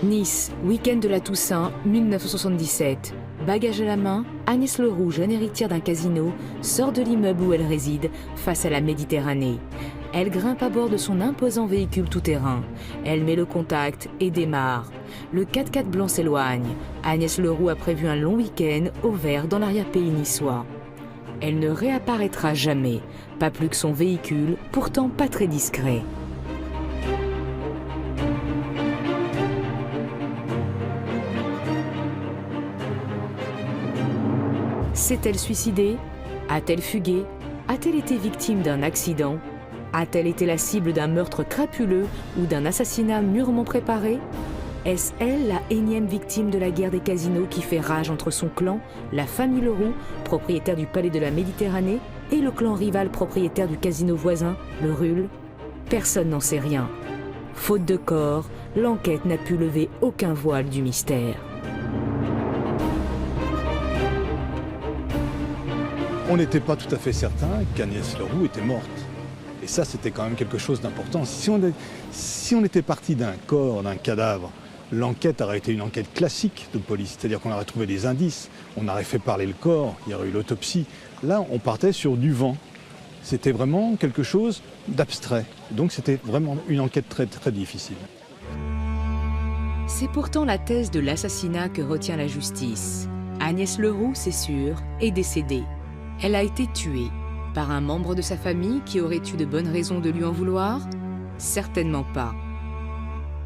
Nice, week-end de la Toussaint, 1977. Bagage à la main, Agnès Leroux, jeune héritière d'un casino, sort de l'immeuble où elle réside, face à la Méditerranée. Elle grimpe à bord de son imposant véhicule tout-terrain. Elle met le contact et démarre. Le 4x4 blanc s'éloigne. Agnès Leroux a prévu un long week-end au vert dans l'arrière-pays niçois. Elle ne réapparaîtra jamais, pas plus que son véhicule, pourtant pas très discret. S'est-elle suicidée? A-t-elle fugué? A-t-elle été victime d'un accident? A-t-elle été la cible d'un meurtre crapuleux ou d'un assassinat mûrement préparé? Est-ce elle la énième victime de la guerre des casinos qui fait rage entre son clan, la famille Leroux, propriétaire du palais de la Méditerranée, et le clan rival propriétaire du casino voisin, le RUL? Personne n'en sait rien. Faute de corps, l'enquête n'a pu lever aucun voile du mystère. On n'était pas tout à fait certain qu'Agnès Leroux était morte. Et ça, c'était quand même quelque chose d'important. Si on était parti d'un corps, d'un cadavre, l'enquête aurait été une enquête classique de police. C'est-à-dire qu'on aurait trouvé des indices, on aurait fait parler le corps, il y aurait eu l'autopsie. Là, on partait sur du vent. C'était vraiment quelque chose d'abstrait. Donc c'était vraiment une enquête très, très difficile. C'est pourtant la thèse de l'assassinat que retient la justice. Agnès Leroux, c'est sûr, est décédée. Elle a été tuée par un membre de sa famille qui aurait eu de bonnes raisons de lui en vouloir? Certainement pas.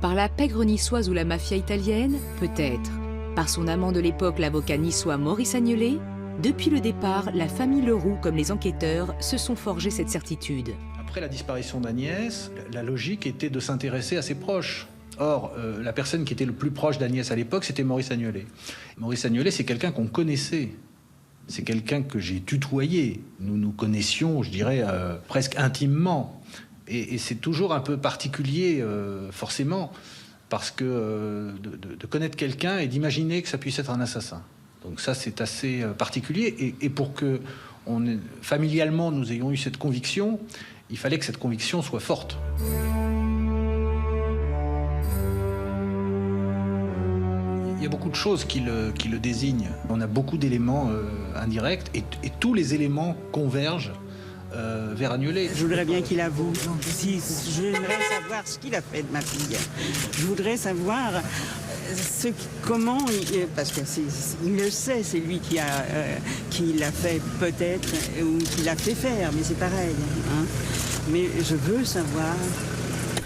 Par la pègre niçoise ou la mafia italienne? Peut-être. Par son amant de l'époque, l'avocat niçois Maurice Agnelet? Depuis le départ, la famille Leroux, comme les enquêteurs, se sont forgés cette certitude. Après la disparition d'Agnès, la logique était de s'intéresser à ses proches. Or, la personne qui était le plus proche d'Agnès à l'époque, c'était Maurice Agnelet. Maurice Agnelet, c'est quelqu'un qu'on connaissait. C'est quelqu'un que j'ai tutoyé. Nous nous connaissions, je dirais, presque intimement. Et c'est toujours un peu particulier, forcément, parce que de connaître quelqu'un et d'imaginer que ça puisse être un assassin. Donc ça, c'est assez particulier. Et pour que familialement, nous ayons eu cette conviction, il fallait que cette conviction soit forte. Il y a beaucoup de choses qui le désignent. On a beaucoup d'éléments indirects et tous les éléments convergent vers Agnelet. Je voudrais bien qu'il avoue. J'aimerais savoir ce qu'il a fait de ma fille. Je voudrais savoir comment, parce qu'il le sait, c'est lui qui l'a fait peut-être ou qui l'a fait faire, mais c'est pareil. Hein. Mais je veux savoir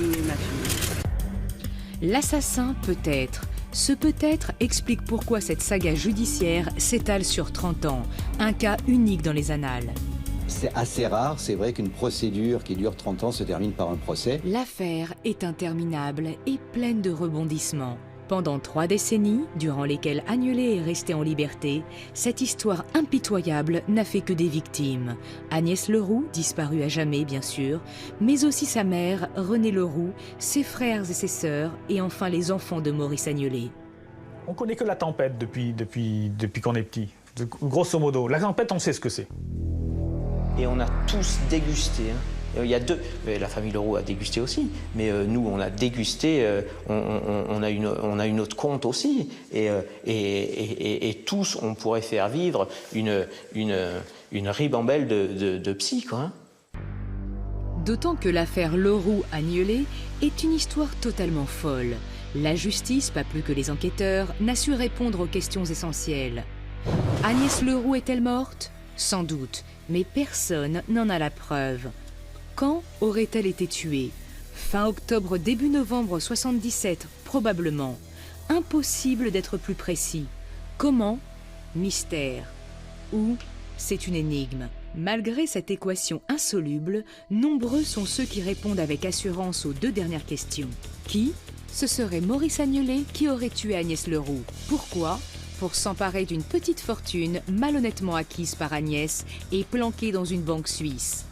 où est ma fille. L'assassin peut-être. Ce peut-être explique pourquoi cette saga judiciaire s'étale sur 30 ans, un cas unique dans les annales. C'est assez rare, c'est vrai qu'une procédure qui dure 30 ans se termine par un procès. L'affaire est interminable et pleine de rebondissements. Pendant 3 décennies, durant lesquelles Agnelet est resté en liberté, cette histoire impitoyable n'a fait que des victimes. Agnès Leroux, disparue à jamais bien sûr, mais aussi sa mère, Renée Leroux, ses frères et ses sœurs, et enfin les enfants de Maurice Agnelet. On connaît que la tempête depuis qu'on est petit. Grosso modo, la tempête, on sait ce que c'est. Et on a tous dégusté. Il y a la famille Leroux a dégusté aussi, mais nous, on a dégusté, on a une autre compte aussi. Et tous, on pourrait faire vivre une ribambelle de psy, quoi. Hein. D'autant que l'affaire Leroux-Agnelet est une histoire totalement folle. La justice, pas plus que les enquêteurs, n'a su répondre aux questions essentielles. Agnès Leroux est-elle morte? Sans doute, mais personne n'en a la preuve. Quand aurait-elle été tuée? Fin octobre, début novembre 77, probablement. Impossible d'être plus précis. Comment? Mystère. Où? C'est une énigme. Malgré cette équation insoluble, nombreux sont ceux qui répondent avec assurance aux 2 dernières questions. Qui? Ce serait Maurice Agnelet qui aurait tué Agnès Leroux. Pourquoi? Pour s'emparer d'une petite fortune malhonnêtement acquise par Agnès et planquée dans une banque suisse.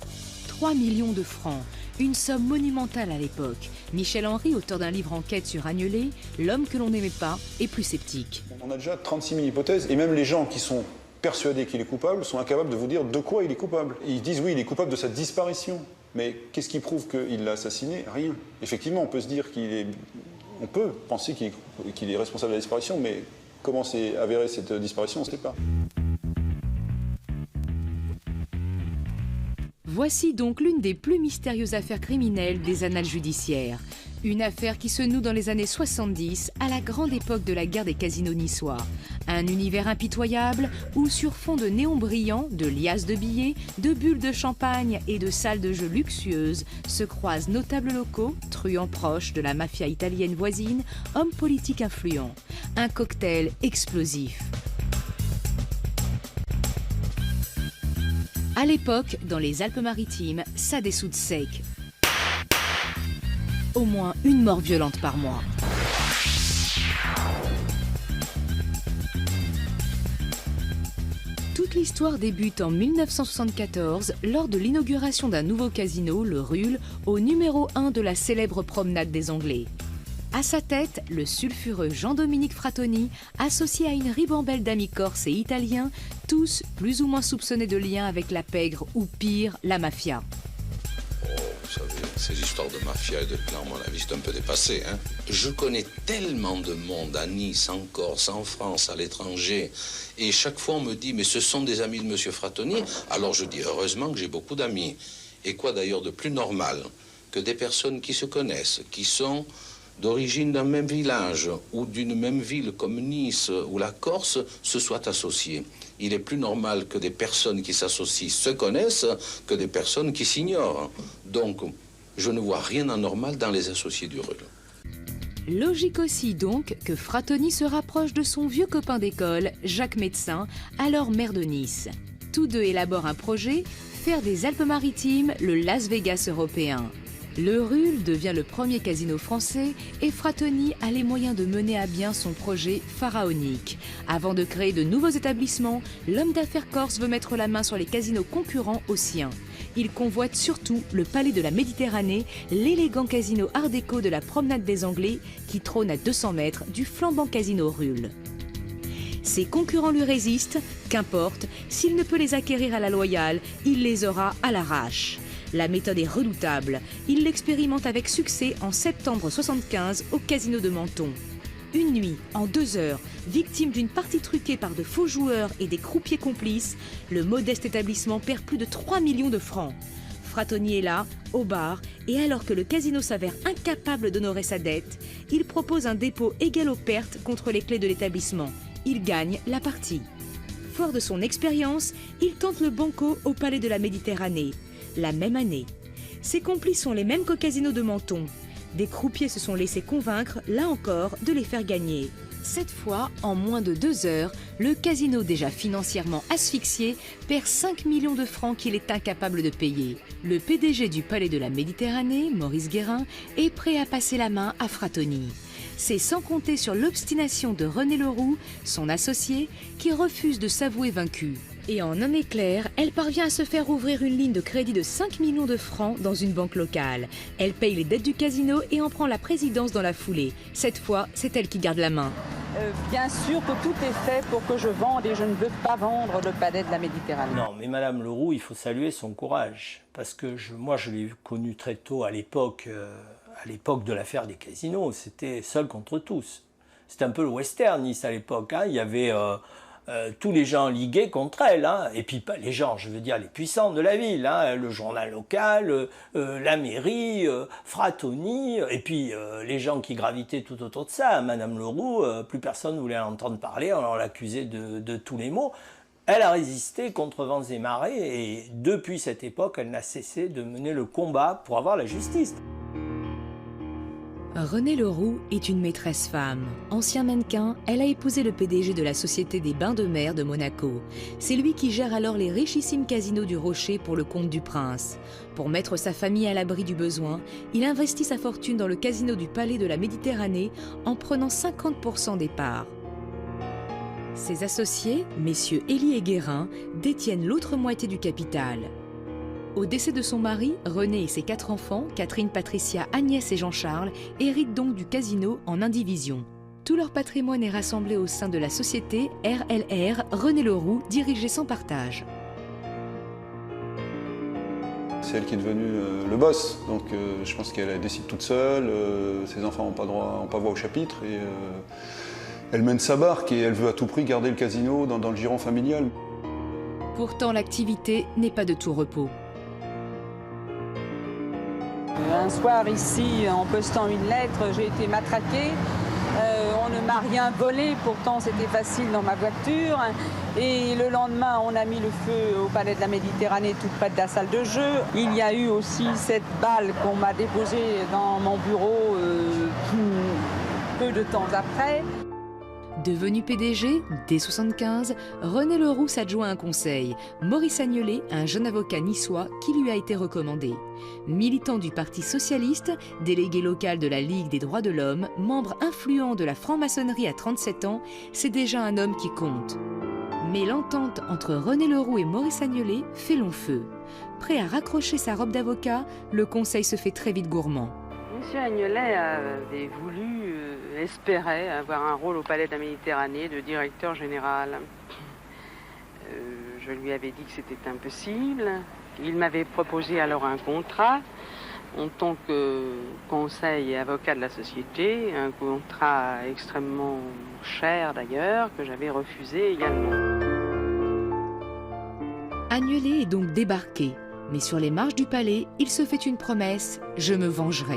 3 millions de francs, une somme monumentale à l'époque. Michel Henry, auteur d'un livre enquête sur Agnelet, l'homme que l'on n'aimait pas, est plus sceptique. On a déjà 36 000 hypothèses, et même les gens qui sont persuadés qu'il est coupable sont incapables de vous dire de quoi il est coupable. Ils disent oui, il est coupable de sa disparition. Mais qu'est-ce qui prouve qu'il l'a assassiné? Rien. Effectivement, on peut se dire On peut penser qu'il est responsable de la disparition, mais comment s'est avérée cette disparition, on ne sait pas. Voici donc l'une des plus mystérieuses affaires criminelles des annales judiciaires. Une affaire qui se noue dans les années 70, à la grande époque de la guerre des casinos niçois. Un univers impitoyable où, sur fond de néons brillants, de liasses de billets, de bulles de champagne et de salles de jeux luxueuses, se croisent notables locaux, truands proches de la mafia italienne voisine, hommes politiques influents. Un cocktail explosif. À l'époque, dans les Alpes-Maritimes, ça dessoude sec. Au moins une mort violente par mois. Toute l'histoire débute en 1974 lors de l'inauguration d'un nouveau casino, le Ruhl, au numéro 1 de la célèbre promenade des Anglais. À sa tête, le sulfureux Jean-Dominique Frattoni, associé à une ribambelle d'amis corses et italiens, tous plus ou moins soupçonnés de liens avec la pègre ou pire, la mafia. Vous savez, ces histoires de mafia et de clans, à mon avis, c'est un peu dépassé. Hein. Je connais tellement de monde à Nice, en Corse, en France, à l'étranger. Et chaque fois, on me dit, mais ce sont des amis de M. Frattoni. Alors je dis, heureusement que j'ai beaucoup d'amis. Et quoi d'ailleurs de plus normal que des personnes qui se connaissent, qui sont d'origine d'un même village ou d'une même ville comme Nice ou la Corse se soient associées. Il est plus normal que des personnes qui s'associent se connaissent que des personnes qui s'ignorent. Donc, je ne vois rien d'anormal dans les associés du Ruhl. Logique aussi donc que Frattoni se rapproche de son vieux copain d'école, Jacques Médecin, alors maire de Nice. Tous deux élaborent un projet, faire des Alpes-Maritimes le Las Vegas européen. Le Ruhl devient le premier casino français et Frattoni a les moyens de mener à bien son projet pharaonique. Avant de créer de nouveaux établissements, l'homme d'affaires corse veut mettre la main sur les casinos concurrents aux siens. Il convoite surtout le Palais de la Méditerranée, l'élégant casino art déco de la promenade des Anglais qui trône à 200 mètres du flambant casino Ruhl. Ses concurrents lui résistent, qu'importe, s'il ne peut les acquérir à la loyale, il les aura à l'arrache. La méthode est redoutable. Il l'expérimente avec succès en septembre 1975 au casino de Menton. Une nuit, en 2 heures, victime d'une partie truquée par de faux joueurs et des croupiers complices, le modeste établissement perd plus de 3 millions de francs. Frattoni est là, au bar, et alors que le casino s'avère incapable d'honorer sa dette, il propose un dépôt égal aux pertes contre les clés de l'établissement. Il gagne la partie. Fort de son expérience, il tente le banco au Palais de la Méditerranée. La même année. Ses complices sont les mêmes qu'au casino de Menton. Des croupiers se sont laissés convaincre, là encore, de les faire gagner. Cette fois, en moins de 2 heures, le casino déjà financièrement asphyxié perd 5 millions de francs qu'il est incapable de payer. Le PDG du Palais de la Méditerranée, Maurice Guérin, est prêt à passer la main à Frattoni. C'est sans compter sur l'obstination de René Leroux, son associé, qui refuse de s'avouer vaincu. Et en un éclair, elle parvient à se faire ouvrir une ligne de crédit de 5 millions de francs dans une banque locale. Elle paye les dettes du casino et en prend la présidence dans la foulée. Cette fois, c'est elle qui garde la main. Bien sûr que tout est fait pour que je vende et je ne veux pas vendre le Palais de la Méditerranée. Non, mais Madame Leroux, il faut saluer son courage. Parce que moi, je l'ai connu très tôt à l'époque de l'affaire des casinos. C'était seul contre tous. C'était un peu le western, Nice, à l'époque. Hein. Il y avait tous les gens ligués contre elle. Hein. Et puis pas les gens, je veux dire les puissants de la ville. Hein. Le journal local, la mairie, Frattoni, et puis les gens qui gravitaient tout autour de ça. Madame Leroux, plus personne ne voulait l'entendre parler. On l'accusait de tous les maux. Elle a résisté contre vents et marées et depuis cette époque, elle n'a cessé de mener le combat pour avoir la justice. René Leroux est une maîtresse femme. Ancien mannequin, elle a épousé le PDG de la Société des Bains de Mer de Monaco. C'est lui qui gère alors les richissimes casinos du Rocher pour le compte du prince. Pour mettre sa famille à l'abri du besoin, il investit sa fortune dans le casino du Palais de la Méditerranée en prenant 50% des parts. Ses associés, messieurs Elie et Guérin, détiennent l'autre moitié du capital. Au décès de son mari, René et ses 4 enfants, Catherine, Patricia, Agnès et Jean-Charles, héritent donc du casino en indivision. Tout leur patrimoine est rassemblé au sein de la société RLR René Leroux, dirigée sans partage. C'est elle qui est devenue le boss, donc je pense qu'elle décide toute seule, ses enfants n'ont pas voix au chapitre, et elle mène sa barque et elle veut à tout prix garder le casino dans le giron familial. Pourtant, l'activité n'est pas de tout repos. Un soir ici, en postant une lettre, j'ai été matraquée. On ne m'a rien volé, pourtant c'était facile dans ma voiture. Et le lendemain, on a mis le feu au Palais de la Méditerranée, tout près de la salle de jeu. Il y a eu aussi cette balle qu'on m'a déposée dans mon bureau peu de temps après. Devenu PDG, dès 1975, René Leroux s'adjoint un conseil. Maurice Agnelet, un jeune avocat niçois qui lui a été recommandé. Militant du Parti socialiste, délégué local de la Ligue des droits de l'homme, membre influent de la franc-maçonnerie à 37 ans, c'est déjà un homme qui compte. Mais l'entente entre René Leroux et Maurice Agnelet fait long feu. Prêt à raccrocher sa robe d'avocat, le conseil se fait très vite gourmand. Monsieur Agnelet avait voulu, espérait avoir un rôle au Palais de la Méditerranée de directeur général. Je lui avais dit que c'était impossible. Il m'avait proposé alors un contrat en tant que conseil et avocat de la société, un contrat extrêmement cher d'ailleurs, que j'avais refusé également. Agnelet est donc débarqué, mais sur les marches du palais, il se fait une promesse, « Je me vengerai ».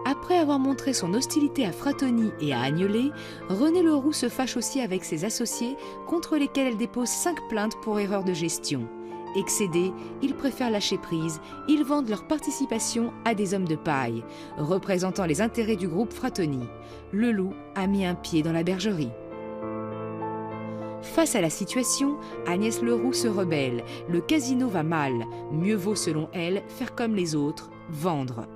Après avoir montré son hostilité à Frattoni et à Agnelet, René Leroux se fâche aussi avec ses associés contre lesquels elle dépose 5 plaintes pour erreur de gestion. Excédés, ils préfèrent lâcher prise, ils vendent leur participation à des hommes de paille, représentant les intérêts du groupe Frattoni. Le loup a mis un pied dans la bergerie. Face à la situation, Agnès Leroux se rebelle. Le casino va mal. Mieux vaut, selon elle, faire comme les autres, vendre.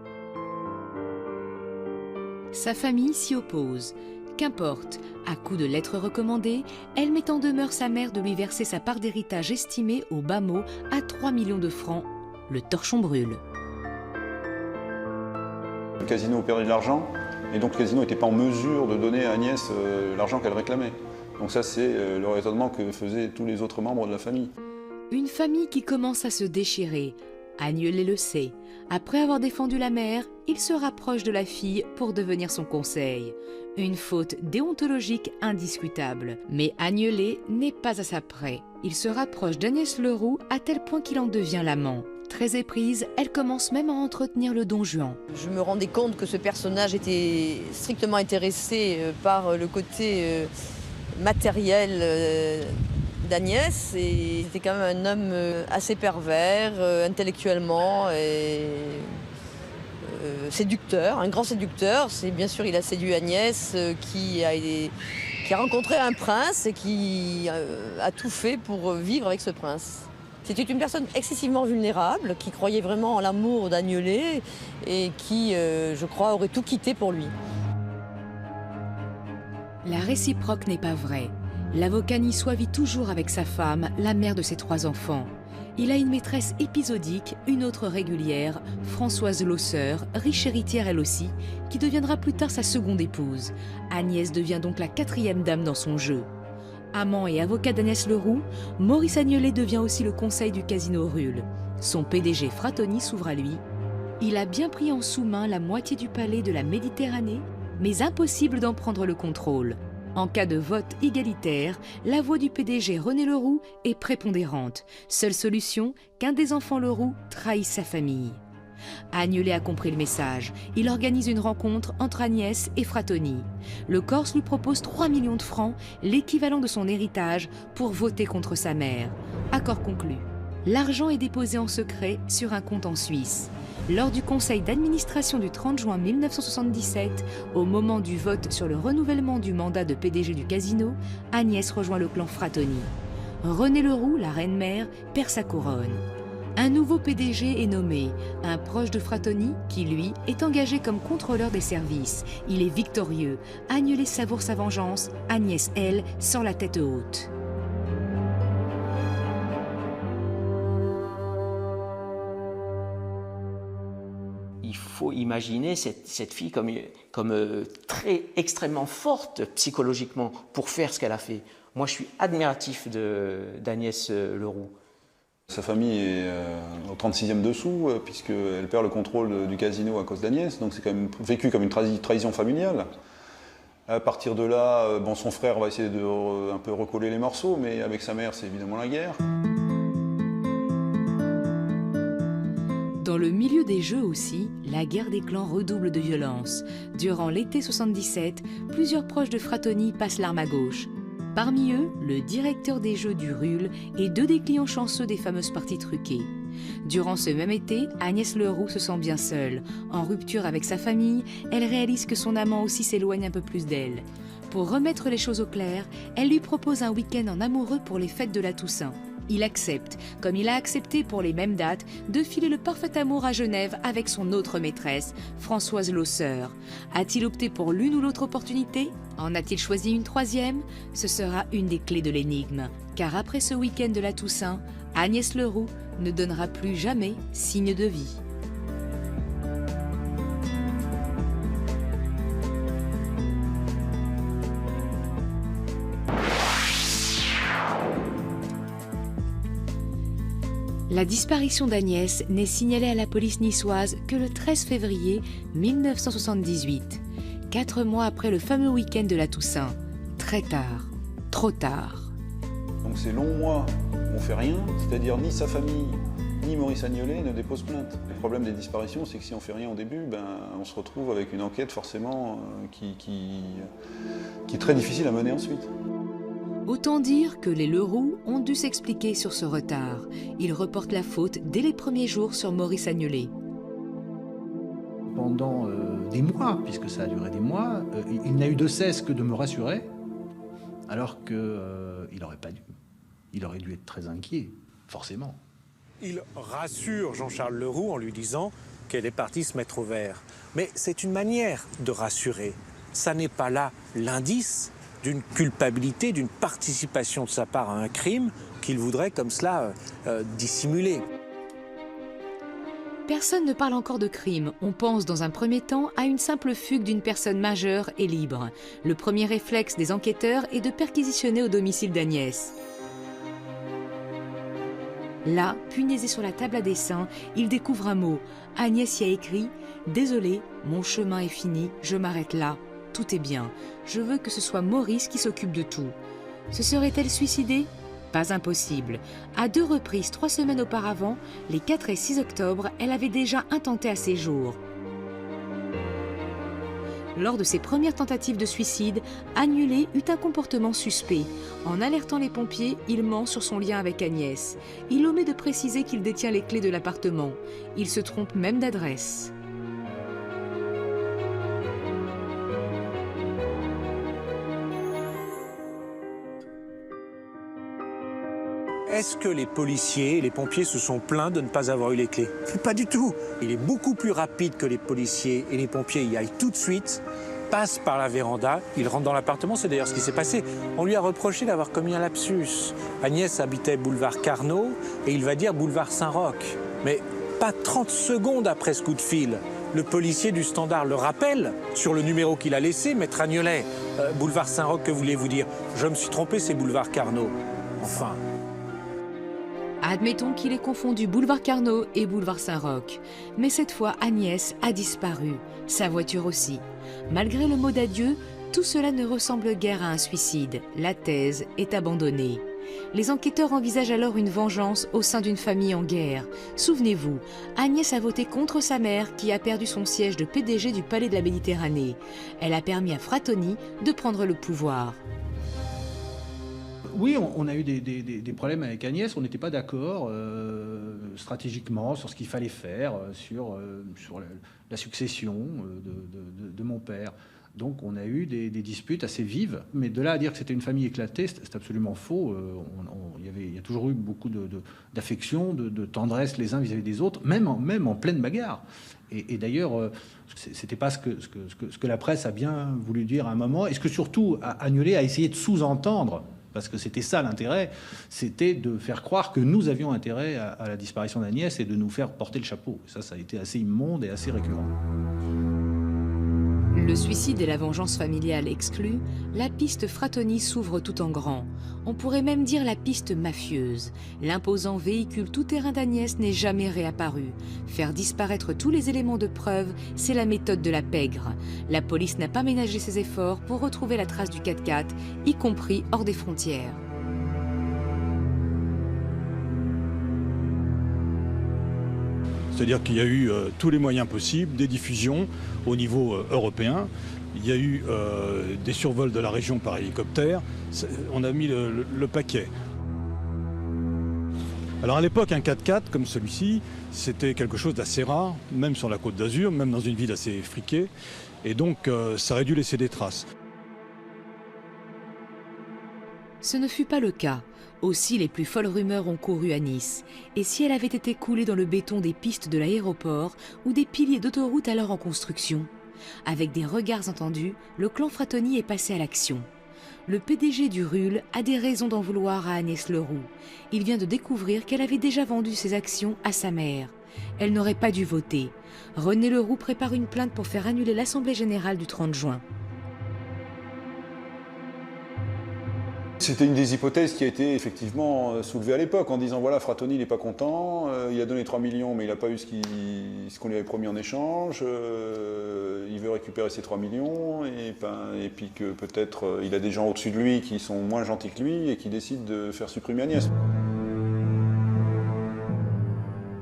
Sa famille s'y oppose. Qu'importe, à coup de lettres recommandées, elle met en demeure sa mère de lui verser sa part d'héritage estimée au bas mot à 3 millions de francs. Le torchon brûle. Le casino perdait de l'argent, et donc le casino n'était pas en mesure de donner à Agnès l'argent qu'elle réclamait. Donc ça, c'est le raisonnement que faisaient tous les autres membres de la famille. Une famille qui commence à se déchirer. Agnelet le sait. Après avoir défendu la mère, il se rapproche de la fille pour devenir son conseil. Une faute déontologique indiscutable. Mais Agnelet n'est pas à sa près. Il se rapproche d'Agnès Leroux à tel point qu'il en devient l'amant. Très éprise, elle commence même à entretenir le Don Juan. Je me rendais compte que ce personnage était strictement intéressé par le côté matériel d'Agnès, et c'était quand même un homme assez pervers intellectuellement et séducteur, un grand séducteur. C'est bien sûr, il a séduit Agnès qui a rencontré un prince et qui a tout fait pour vivre avec ce prince. C'était une personne excessivement vulnérable qui croyait vraiment en l'amour d'Agnelet et qui, je crois, aurait tout quitté pour lui. La réciproque n'est pas vraie. L'avocat niçois vit toujours avec sa femme, la mère de ses 3 enfants. Il a une maîtresse épisodique, une autre régulière, Françoise Losseur, riche héritière elle aussi, qui deviendra plus tard sa seconde épouse. Agnès devient donc la 4e dame dans son jeu. Amant et avocat d'Agnès Leroux, Maurice Agnelet devient aussi le conseil du casino Ruhl. Son PDG Frattoni s'ouvre à lui. Il a bien pris en sous-main la moitié du palais de la Méditerranée, mais impossible d'en prendre le contrôle. En cas de vote égalitaire, la voix du PDG René Leroux est prépondérante. Seule solution, qu'un des enfants Leroux trahisse sa famille. Agnelet a compris le message. Il organise une rencontre entre Agnès et Frattoni. Le Corse lui propose 3 millions de francs, l'équivalent de son héritage, pour voter contre sa mère. Accord conclu. L'argent est déposé en secret sur un compte en Suisse. Lors du conseil d'administration du 30 juin 1977, au moment du vote sur le renouvellement du mandat de PDG du casino, Agnès rejoint le clan Frattoni. René Leroux, la reine-mère, perd sa couronne. Un nouveau PDG est nommé, un proche de Frattoni qui, lui, est engagé comme contrôleur des services. Il est victorieux. Agnelet savoure sa vengeance, Agnès, elle, sort la tête haute. Il faut imaginer cette fille comme extrêmement forte psychologiquement pour faire ce qu'elle a fait. Moi, je suis admiratif d'Agnès Leroux. Sa famille est au 36e dessous, puisqu'elle perd le contrôle du casino à cause d'Agnès, donc c'est quand même vécu comme une trahison familiale. À partir de là, son frère va essayer de un peu recoller les morceaux, mais avec sa mère, c'est évidemment la guerre. Dans le milieu des jeux aussi, la guerre des clans redouble de violence. Durant l'été 77, plusieurs proches de Frattoni passent l'arme à gauche. Parmi eux, le directeur des jeux du RUL et 2 des clients chanceux des fameuses parties truquées. Durant ce même été, Agnès Leroux se sent bien seule. En rupture avec sa famille, elle réalise que son amant aussi s'éloigne un peu plus d'elle. Pour remettre les choses au clair, elle lui propose un week-end en amoureux pour les fêtes de la Toussaint. Il accepte, comme il a accepté pour les mêmes dates, de filer le parfait amour à Genève avec son autre maîtresse, Françoise Losseur. A-t-il opté pour l'une ou l'autre opportunité? En a-t-il choisi une troisième? Ce sera une des clés de l'énigme. Car après ce week-end de la Toussaint, Agnès Leroux ne donnera plus jamais signe de vie. La disparition d'Agnès n'est signalée à la police niçoise que le 13 février 1978, 4 mois après le fameux week-end de la Toussaint. Très tard, trop tard. Donc ces longs mois où on fait rien, c'est-à-dire ni sa famille, ni Maurice Agnolet ne déposent plainte. Le problème des disparitions, c'est que si on fait rien au début, on se retrouve avec une enquête forcément qui est très difficile à mener ensuite. Autant dire que les Leroux ont dû s'expliquer sur ce retard. Ils reportent la faute dès les premiers jours sur Maurice Agnolet. Pendant des mois, puisque ça a duré des mois, il n'a eu de cesse que de me rassurer, alors qu'il n'aurait pas dû. Il aurait dû être très inquiet, forcément. Il rassure Jean-Charles Leroux en lui disant qu'elle est partie se mettre au vert. Mais c'est une manière de rassurer. Ça n'est pas là l'indice d'une culpabilité, d'une participation de sa part à un crime qu'il voudrait comme cela dissimuler. Personne ne parle encore de crime. On pense dans un premier temps à une simple fugue d'une personne majeure et libre. Le premier réflexe des enquêteurs est de perquisitionner au domicile d'Agnès. Là, punaisé sur la table à dessin, il découvre un mot. Agnès y a écrit « Désolé, mon chemin est fini, je m'arrête là. Tout est bien. Je veux que ce soit Maurice qui s'occupe de tout. » Se serait-elle suicidée? Pas impossible. À 2 reprises, 3 semaines auparavant, les 4 et 6 octobre, elle avait déjà intenté à ses jours. Lors de ses premières tentatives de suicide, Agnolet eut un comportement suspect. En alertant les pompiers, il ment sur son lien avec Agnès. Il omet de préciser qu'il détient les clés de l'appartement. Il se trompe même d'adresse. Est-ce que les policiers et les pompiers se sont plaints de ne pas avoir eu les clés? Pas du tout. Il est beaucoup plus rapide que les policiers et les pompiers y aillent tout de suite, passent par la véranda, il rentre dans l'appartement, c'est d'ailleurs ce qui s'est passé. On lui a reproché d'avoir commis un lapsus. Agnès habitait boulevard Carnot et il va dire boulevard Saint-Roch. Mais pas 30 secondes après ce coup de fil, le policier du Standard le rappelle sur le numéro qu'il a laissé, maître Agnolet. Boulevard Saint-Roch, que voulez-vous dire? Je me suis trompé, c'est boulevard Carnot. Enfin... Admettons qu'il ait confondu boulevard Carnot et boulevard Saint-Roch. Mais cette fois, Agnès a disparu. Sa voiture aussi. Malgré le mot d'adieu, tout cela ne ressemble guère à un suicide. La thèse est abandonnée. Les enquêteurs envisagent alors une vengeance au sein d'une famille en guerre. Souvenez-vous, Agnès a voté contre sa mère qui a perdu son siège de PDG du Palais de la Méditerranée. Elle a permis à Frattoni de prendre le pouvoir. Oui, on a eu des problèmes avec Agnès, on n'était pas d'accord stratégiquement sur ce qu'il fallait faire, sur la succession de mon père. Donc on a eu des disputes assez vives, mais de là à dire que c'était une famille éclatée, c'est absolument faux. Il y a toujours eu beaucoup d'affection, de tendresse les uns vis-à-vis des autres, même en pleine bagarre. Et d'ailleurs, c'était pas ce que la presse a bien voulu dire à un moment, et ce que surtout Agnolet a essayé de sous-entendre, parce que c'était ça l'intérêt, c'était de faire croire que nous avions intérêt à la disparition d'Agnès et de nous faire porter le chapeau. Ça a été assez immonde et assez récurrent. Le suicide et la vengeance familiale exclus, la piste Frattoni s'ouvre tout en grand. On pourrait même dire la piste mafieuse. L'imposant véhicule tout-terrain d'Agnès n'est jamais réapparu. Faire disparaître tous les éléments de preuve, c'est la méthode de la pègre. La police n'a pas ménagé ses efforts pour retrouver la trace du 4x4, y compris hors des frontières. C'est-à-dire qu'il y a eu tous les moyens possibles, des diffusions au niveau européen. Il y a eu des survols de la région par hélicoptère. On a mis le paquet. Alors à l'époque, un 4x4 comme celui-ci, c'était quelque chose d'assez rare, même sur la Côte d'Azur, même dans une ville assez friquée. Et donc, ça aurait dû laisser des traces. Ce ne fut pas le cas. Aussi, les plus folles rumeurs ont couru à Nice. Et si elle avait été coulée dans le béton des pistes de l'aéroport ou des piliers d'autoroute alors en construction? Avec des regards entendus, le clan Frattoni est passé à l'action. Le PDG du RUL a des raisons d'en vouloir à Agnès Leroux. Il vient de découvrir qu'elle avait déjà vendu ses actions à sa mère. Elle n'aurait pas dû voter. René Leroux prépare une plainte pour faire annuler l'Assemblée générale du 30 juin. C'était une des hypothèses qui a été effectivement soulevée à l'époque en disant voilà, Frattoni il n'est pas content, il a donné 3 millions mais il n'a pas eu ce qu'on lui avait promis en échange, il veut récupérer ces 3 millions et puis que peut-être il a des gens au-dessus de lui qui sont moins gentils que lui et qui décident de faire supprimer Agnès.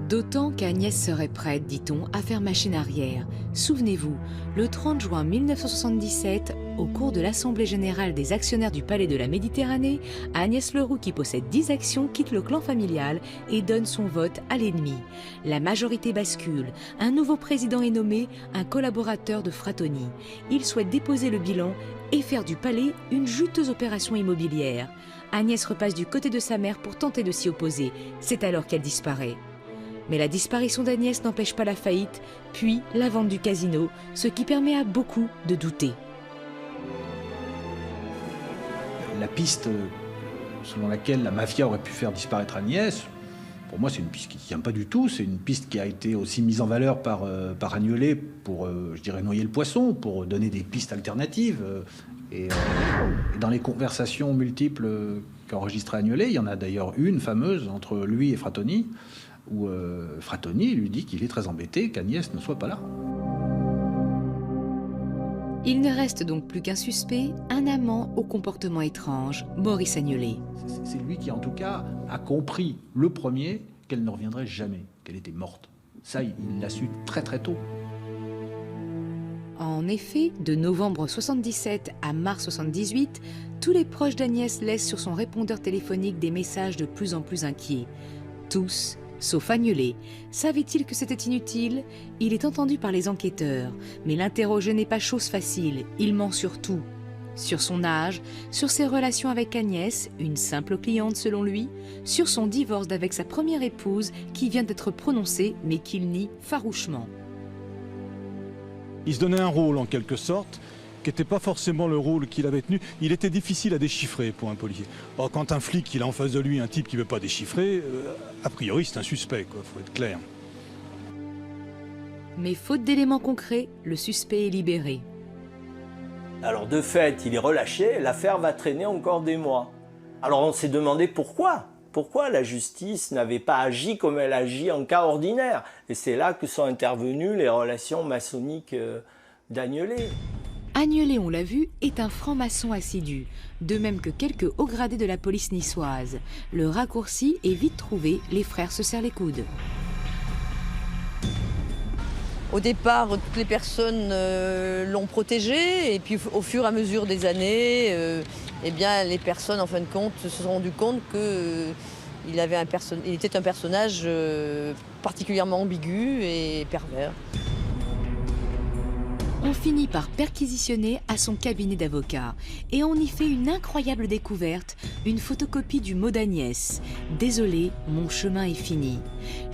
D'autant qu'Agnès serait prête, dit-on, à faire machine arrière. Souvenez-vous, le 30 juin 1977, au cours de l'Assemblée générale des actionnaires du Palais de la Méditerranée, Agnès Leroux, qui possède 10 actions, quitte le clan familial et donne son vote à l'ennemi. La majorité bascule. Un nouveau président est nommé, un collaborateur de Frattoni. Il souhaite déposer le bilan et faire du Palais une juteuse opération immobilière. Agnès repasse du côté de sa mère pour tenter de s'y opposer. C'est alors qu'elle disparaît. Mais la disparition d'Agnès n'empêche pas la faillite, puis la vente du casino, ce qui permet à beaucoup de douter. La piste selon laquelle la mafia aurait pu faire disparaître Agnès, pour moi c'est une piste qui ne tient pas du tout, c'est une piste qui a été aussi mise en valeur par Agnelet pour, je dirais, noyer le poisson, pour donner des pistes alternatives. Et dans les conversations multiples qu'a enregistrées Agnelet, il y en a d'ailleurs une fameuse entre lui et Frattoni, où Frattoni lui dit qu'il est très embêté qu'Agnès ne soit pas là. Il ne reste donc plus qu'un suspect, un amant au comportement étrange, Maurice Agnelet. C'est lui qui, en tout cas, a compris le premier qu'elle ne reviendrait jamais, qu'elle était morte. Ça, il l'a su très très tôt. En effet, de novembre 77 à mars 78, tous les proches d'Agnès laissent sur son répondeur téléphonique des messages de plus en plus inquiets. Tous, sauf Agnelet. Savait-il que c'était inutile? Il est entendu par les enquêteurs, mais l'interroger n'est pas chose facile, il ment sur tout. Sur son âge, sur ses relations avec Agnès, une simple cliente selon lui, sur son divorce d'avec sa première épouse qui vient d'être prononcé mais qu'il nie farouchement. Il se donnait un rôle en quelque sorte, qui n'était pas forcément le rôle qu'il avait tenu. Il était difficile à déchiffrer pour un policier. Or, quand un flic il a en face de lui un type qui ne veut pas déchiffrer, a priori c'est un suspect, il faut être clair. Mais faute d'éléments concrets, le suspect est libéré. Alors de fait, il est relâché, l'affaire va traîner encore des mois. Alors on s'est demandé pourquoi. Pourquoi la justice n'avait pas agi comme elle agit en cas ordinaire? Et c'est là que sont intervenues les relations maçonniques d'Agnelet. Agnelet, on l'a vu, est un franc-maçon assidu, de même que quelques hauts gradés de la police niçoise. Le raccourci est vite trouvé, les frères se serrent les coudes. Au départ, toutes les personnes l'ont protégé, et puis au fur et à mesure des années, eh bien, les personnes, en fin de compte, se sont rendues compte qu'il était un personnage particulièrement ambigu et pervers. On finit par perquisitionner à son cabinet d'avocat et on y fait une incroyable découverte, une photocopie du mot d'Agnès. Désolé, mon chemin est fini.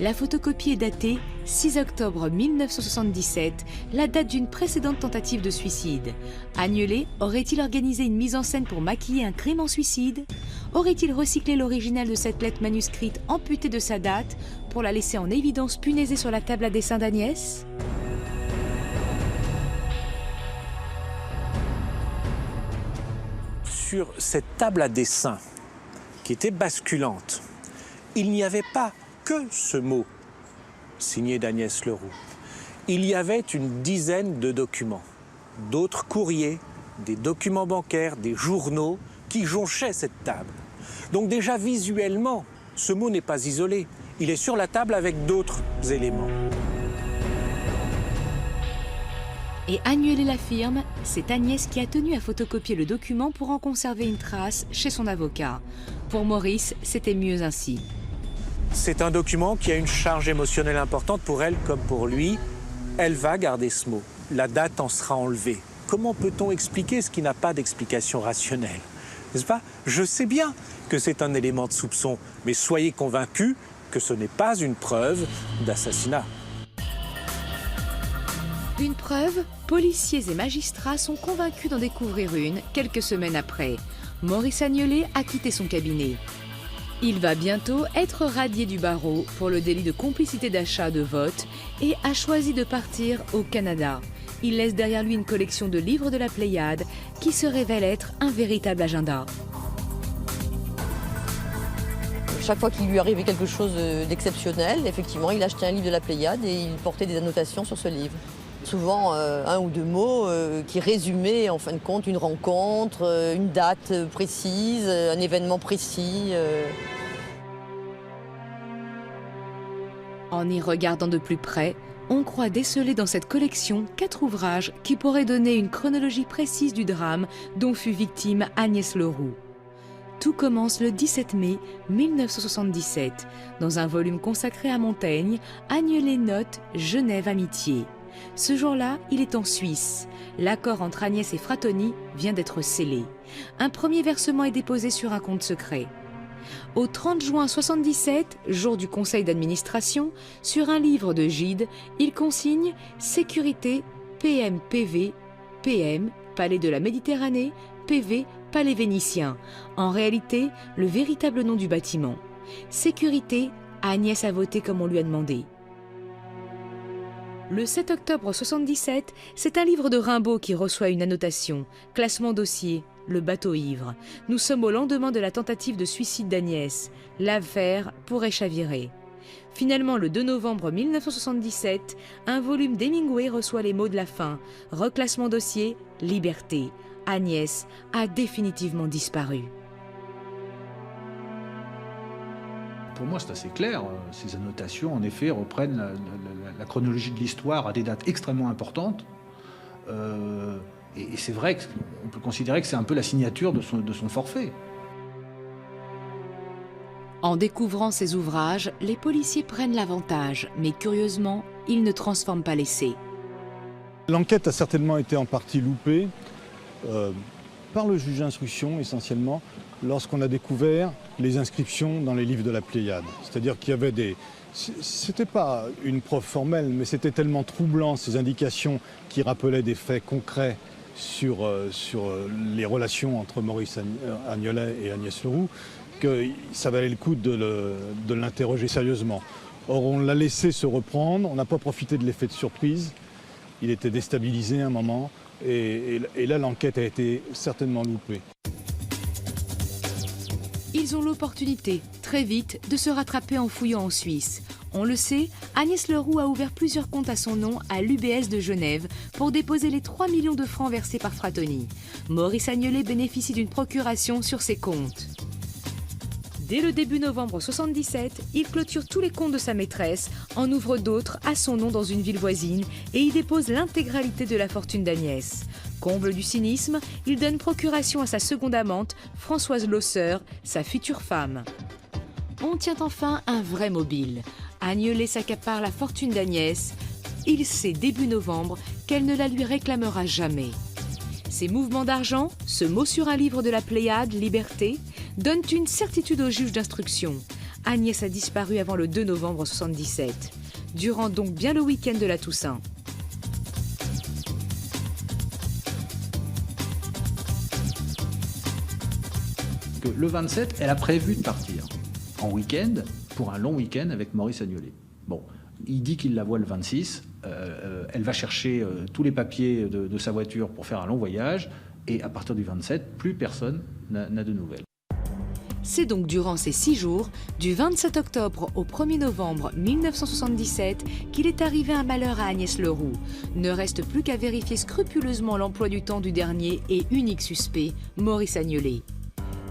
La photocopie est datée 6 octobre 1977, la date d'une précédente tentative de suicide. Agnelet aurait-il organisé une mise en scène pour maquiller un crime en suicide? Aurait-il recyclé l'original de cette lettre manuscrite amputée de sa date pour la laisser en évidence punaisée sur la table à dessin d'Agnès? sur cette table à dessin, qui était basculante, il n'y avait pas que ce mot signé d'Agnès Leroux. Il y avait une dizaine de documents, d'autres courriers, des documents bancaires, des journaux qui jonchaient cette table. Donc déjà visuellement, ce mot n'est pas isolé. Il est sur la table avec d'autres éléments. Et Agnolé l'affirme, c'est Agnès qui a tenu à photocopier le document pour en conserver une trace chez son avocat. Pour Maurice, c'était mieux ainsi. C'est un document qui a une charge émotionnelle importante pour elle comme pour lui. Elle va garder ce mot. La date en sera enlevée. Comment peut-on expliquer ce qui n'a pas d'explication rationnelle ? N'est-ce pas ? Je sais bien que c'est un élément de soupçon, mais soyez convaincus que ce n'est pas une preuve d'assassinat. Une preuve, policiers et magistrats sont convaincus d'en découvrir une quelques semaines après. Maurice Agnolé a quitté son cabinet. Il va bientôt être radié du barreau pour le délit de complicité d'achat de vote et a choisi de partir au Canada. Il laisse derrière lui une collection de livres de la Pléiade qui se révèle être un véritable agenda. Chaque fois qu'il lui arrivait quelque chose d'exceptionnel, effectivement, il achetait un livre de la Pléiade et il portait des annotations sur ce livre. Souvent un ou deux mots qui résumaient en fin de compte une rencontre, une date précise, un événement précis. En y regardant de plus près, on croit déceler dans cette collection 4 ouvrages qui pourraient donner une chronologie précise du drame dont fut victime Agnès Leroux. Tout commence le 17 mai 1977. Dans un volume consacré à Montaigne, Agnolé note « Genève Amitié ». Ce jour-là, il est en Suisse. L'accord entre Agnès et Frattoni vient d'être scellé. Un premier versement est déposé sur un compte secret. Au 30 juin 1977, jour du conseil d'administration, sur un livre de Gide, il consigne « Sécurité PMPV, PM, Palais de la Méditerranée, PV, Palais Vénitien ». En réalité, le véritable nom du bâtiment. Sécurité, Agnès a voté comme on lui a demandé. Le 7 octobre 1977, c'est un livre de Rimbaud qui reçoit une annotation. Classement dossier, le bateau ivre. Nous sommes au lendemain de la tentative de suicide d'Agnès. L'affaire pourrait chavirer. Finalement, le 2 novembre 1977, un volume d'Hemingway reçoit les mots de la fin. Reclassement dossier, liberté. Agnès a définitivement disparu. Pour moi, c'est assez clair. Ces annotations, en effet, reprennent la chronologie de l'histoire à des dates extrêmement importantes. Et c'est vrai qu'on peut considérer que c'est un peu la signature de son forfait. En découvrant ces ouvrages, les policiers prennent l'avantage, mais curieusement, ils ne transforment pas l'essai. L'enquête a certainement été en partie loupée par le juge d'instruction, essentiellement, lorsqu'on a découvert les inscriptions dans les livres de la Pléiade. C'est-à-dire qu'il y avait des... C'était pas une preuve formelle, mais c'était tellement troublant, ces indications qui rappelaient des faits concrets sur les relations entre Maurice Agnolé et Agnès Leroux, que ça valait le coup de l'interroger sérieusement. Or, on l'a laissé se reprendre, on n'a pas profité de l'effet de surprise. Il était déstabilisé à un moment, et là, l'enquête a été certainement loupée. Ils ont l'opportunité, très vite, de se rattraper en fouillant en Suisse. On le sait, Agnès Leroux a ouvert plusieurs comptes à son nom à l'UBS de Genève pour déposer les 3 millions de francs versés par Frattoni. Maurice Agnolé bénéficie d'une procuration sur ses comptes. Dès le début novembre 1977, il clôture tous les comptes de sa maîtresse, en ouvre d'autres à son nom dans une ville voisine et y dépose l'intégralité de la fortune d'Agnès. Comble du cynisme, il donne procuration à sa seconde amante, Françoise Losseur, sa future femme. On tient enfin un vrai mobile. Agnolé s'accapare la fortune d'Agnès. Il sait début novembre qu'elle ne la lui réclamera jamais. Ces mouvements d'argent, ce mot sur un livre de la Pléiade, Liberté, donnent une certitude au juge d'instruction. Agnès a disparu avant le 2 novembre 1977, durant donc bien le week-end de la Toussaint. Le 27, elle a prévu de partir en week-end, pour un long week-end avec Maurice Agnolé. Bon, il dit qu'il la voit le 26, elle va chercher tous les papiers de sa voiture pour faire un long voyage, Et à partir du 27, plus personne n'a de nouvelles. C'est donc durant ces 6 jours, du 27 octobre au 1er novembre 1977, qu'il est arrivé un malheur à Agnès Leroux. Ne reste plus qu'à vérifier scrupuleusement l'emploi du temps du dernier et unique suspect, Maurice Agnelet.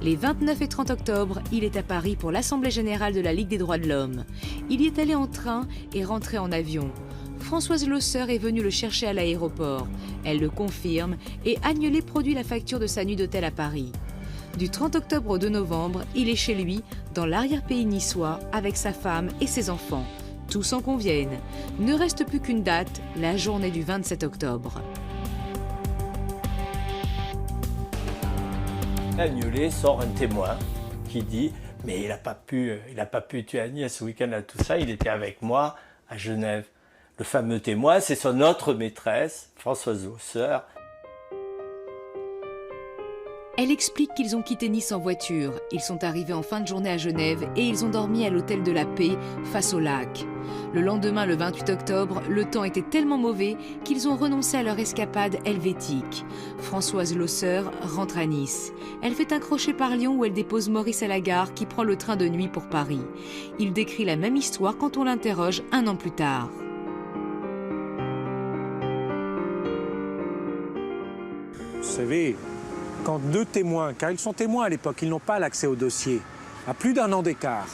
Les 29 et 30 octobre, il est à Paris pour l'Assemblée générale de la Ligue des droits de l'homme. Il y est allé en train et rentré en avion. Françoise Losseur est venue le chercher à l'aéroport. Elle le confirme et Agnelet produit la facture de sa nuit d'hôtel à Paris. Du 30 octobre au 2 novembre, il est chez lui, dans l'arrière-pays niçois, avec sa femme et ses enfants. Tous en conviennent. Ne reste plus qu'une date, la journée du 27 octobre. Agnelet sort un témoin qui dit « Mais il n'a pas pu tuer Agnès ce week-end à tout ça, il était avec moi à Genève. » Le fameux témoin, c'est son autre maîtresse, Françoise Losseur. Elle explique qu'ils ont quitté Nice en voiture. Ils sont arrivés en fin de journée à Genève et ils ont dormi à l'hôtel de la Paix, face au lac. Le lendemain, le 28 octobre, le temps était tellement mauvais qu'ils ont renoncé à leur escapade helvétique. Françoise Losseur rentre à Nice. Elle fait un crochet par Lyon où elle dépose Maurice à la gare qui prend le train de nuit pour Paris. Il décrit la même histoire quand on l'interroge 1 an plus tard. Vous savez, quand 2 témoins, car ils sont témoins à l'époque, ils n'ont pas l'accès au dossier, à plus d'1 an d'écart,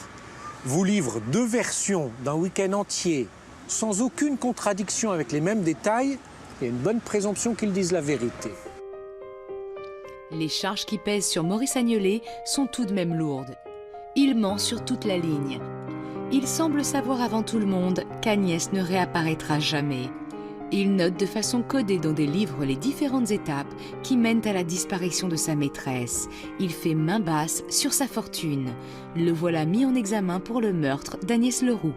vous livrent 2 versions d'un week-end entier, sans aucune contradiction avec les mêmes détails, il y a une bonne présomption qu'ils disent la vérité. Les charges qui pèsent sur Maurice Agnelet sont tout de même lourdes. Il ment sur toute la ligne. Il semble savoir avant tout le monde qu'Agnès ne réapparaîtra jamais. Il note de façon codée dans des livres les différentes étapes qui mènent à la disparition de sa maîtresse. Il fait main basse sur sa fortune. Le voilà mis en examen pour le meurtre d'Agnès Leroux.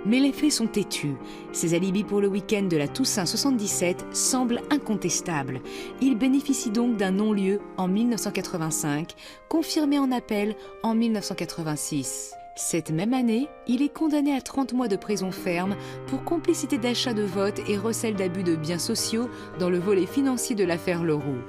Mais les faits sont têtus. Ses alibis pour le week-end de la Toussaint 77 semblent incontestables. Il bénéficie donc d'un non-lieu en 1985, confirmé en appel en 1986. Cette même année, il est condamné à 30 mois de prison ferme pour complicité d'achat de vote et recel d'abus de biens sociaux dans le volet financier de l'affaire Leroux.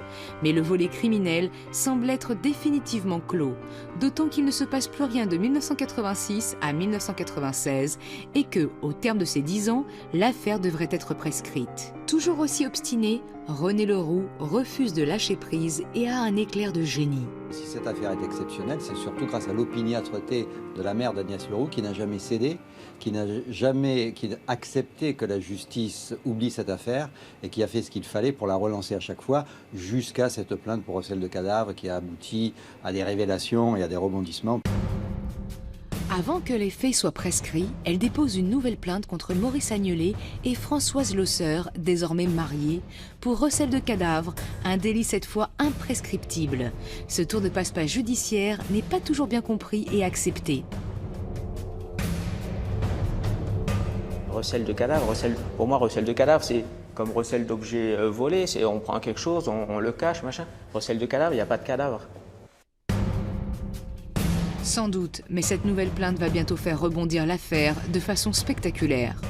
Mais le volet criminel semble être définitivement clos, d'autant qu'il ne se passe plus rien de 1986 à 1996 et que, au terme de ces 10 ans, l'affaire devrait être prescrite. Toujours aussi obstiné, René Leroux refuse de lâcher prise et a un éclair de génie. Si cette affaire est exceptionnelle, c'est surtout grâce à l'opiniâtreté de la mère d'Agnès Leroux qui n'a jamais cédé, qui n'a accepté que la justice oublie cette affaire et qui a fait ce qu'il fallait pour la relancer à chaque fois jusqu'à cette plainte pour recel de cadavres qui a abouti à des révélations et à des rebondissements. Avant que les faits soient prescrits, elle dépose une nouvelle plainte contre Maurice Agnelet et Françoise Losseur, désormais mariés, pour recel de cadavres, un délit cette fois imprescriptible. Ce tour de passe-passe judiciaire n'est pas toujours bien compris et accepté. Recel de cadavre, pour moi, recel de cadavre, c'est comme recel d'objets volés. On prend quelque chose, on le cache, machin. Recel de cadavre, il n'y a pas de cadavre. Sans doute, mais cette nouvelle plainte va bientôt faire rebondir l'affaire de façon spectaculaire.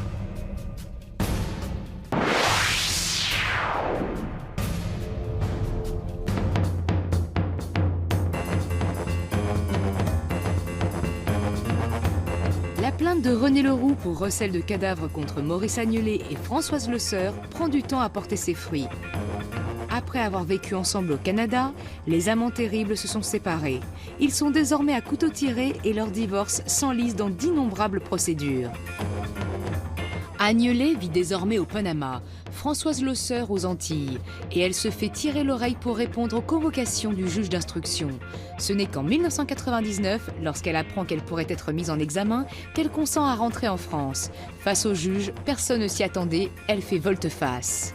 La plainte de René Leroux pour recel de cadavres contre Maurice Agnelet et Françoise Losseur prend du temps à porter ses fruits. Après avoir vécu ensemble au Canada, les amants terribles se sont séparés. Ils sont désormais à couteau tiré et leur divorce s'enlise dans d'innombrables procédures. Agnelet vit désormais au Panama, Françoise Losseur aux Antilles, et elle se fait tirer l'oreille pour répondre aux convocations du juge d'instruction. Ce n'est qu'en 1999, lorsqu'elle apprend qu'elle pourrait être mise en examen, qu'elle consent à rentrer en France. Face au juge, personne ne s'y attendait, elle fait volte-face.